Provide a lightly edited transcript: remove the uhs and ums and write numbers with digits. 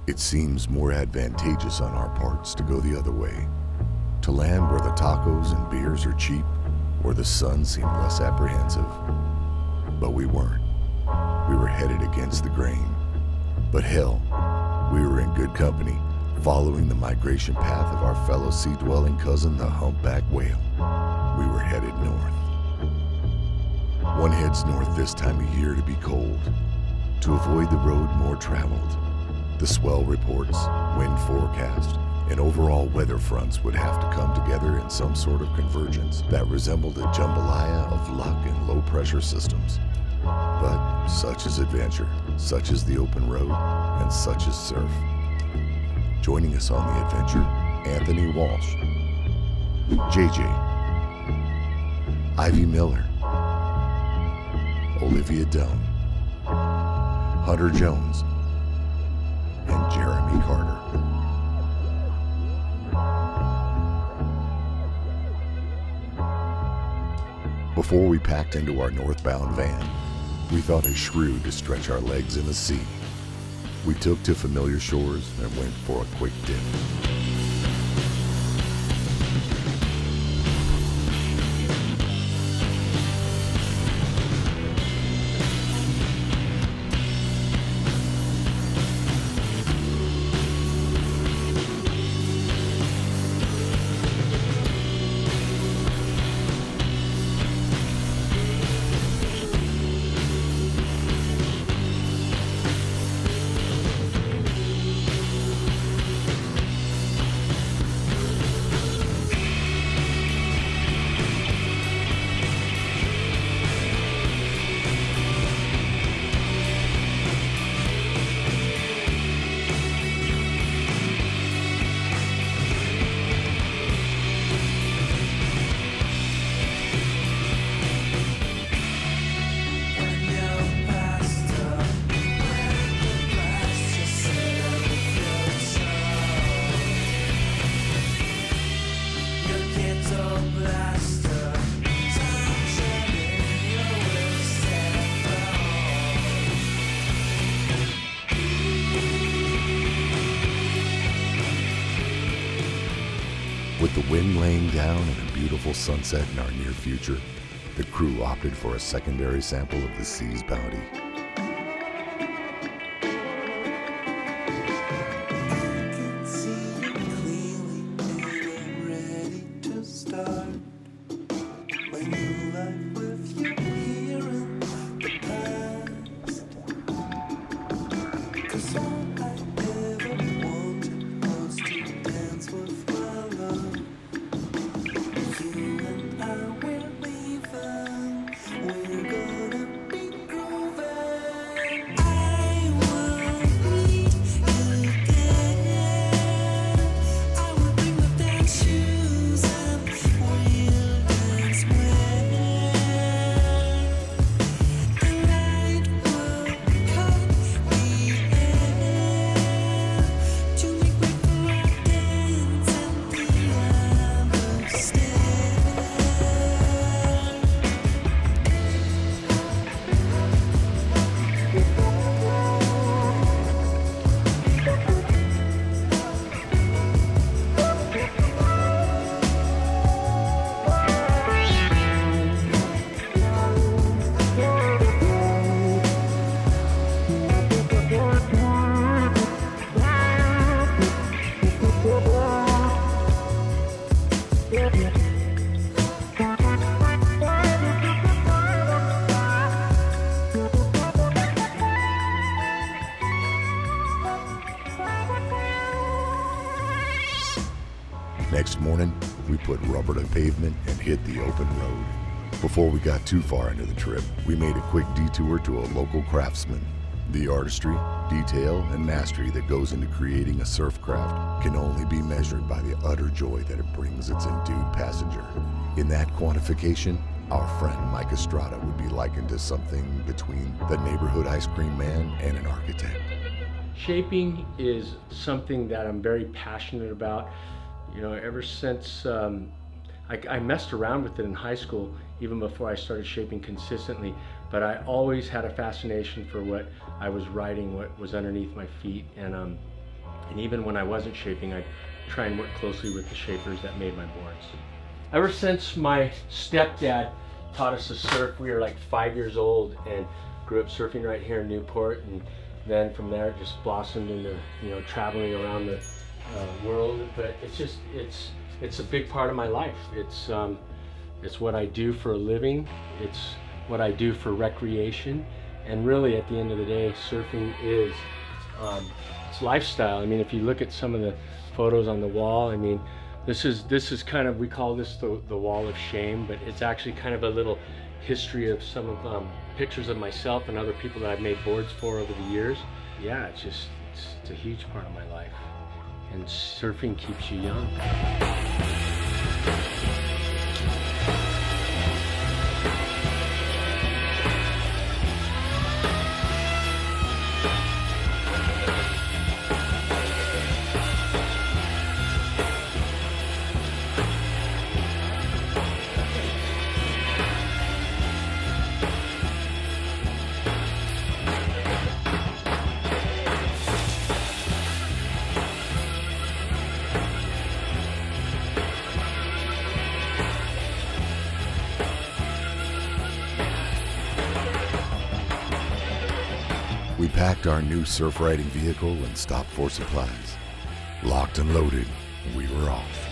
It seems more advantageous on our parts to go the other way, to land where the tacos and beers are cheap, or the sun seemed less apprehensive. But we weren't. We were headed against the grain. But hell, we were in good company, following the migration path of our fellow sea-dwelling cousin, the humpback whale. We were headed north. One heads north this time of year to be cold, to avoid the road more traveled. The swell reports, wind forecast, and overall weather fronts would have to come together in some sort of convergence that resembled a jambalaya of luck and low-pressure systems. But such is adventure, such is the open road, and such is surf. Joining us on the adventure, Anthony Walsh, JJ, Ivy Miller, Olivia Doan, Hunter Jones, and Jeremy Carter. Before we packed into our northbound van, we thought it shrewd to stretch our legs in the sea. We took to familiar shores and went for a quick dip. With the wind laying down and a beautiful sunset in our near future, the crew opted for a secondary sample of the sea's bounty. Next morning, we put rubber to pavement and hit the open road. Before we got too far into the trip, we made a quick detour to a local craftsman. The artistry, detail, and mastery that goes into creating a surf craft can only be measured by the utter joy that it brings its endued passenger. In that quantification, our friend Mike Estrada would be likened to something between the neighborhood ice cream man and an architect. Shaping is something that I'm very passionate about. You know, ever since I messed around with it in high school, even before I started shaping consistently, but I always had a fascination for what I was writing, what was underneath my feet, and And even when I wasn't shaping, I'd try and work closely with the shapers that made my boards. Ever since my stepdad taught us to surf, we were like 5 years old and grew up surfing right here in Newport. And then from there, it just blossomed into, you know, traveling around the world. But it's a big part of my life. It's what I do for a living. It's what I do for recreation. And really, at the end of the day, surfing is it's lifestyle. I mean, if you look at some of the photos on the wall, I mean, this is kind of, we call this the wall of shame, but it's actually kind of a little history of some of pictures of myself and other people that I've made boards for over the years. Yeah, it's a huge part of my life, and surfing keeps you young. We packed our new surf riding vehicle and stopped for supplies. Locked and loaded, we were off.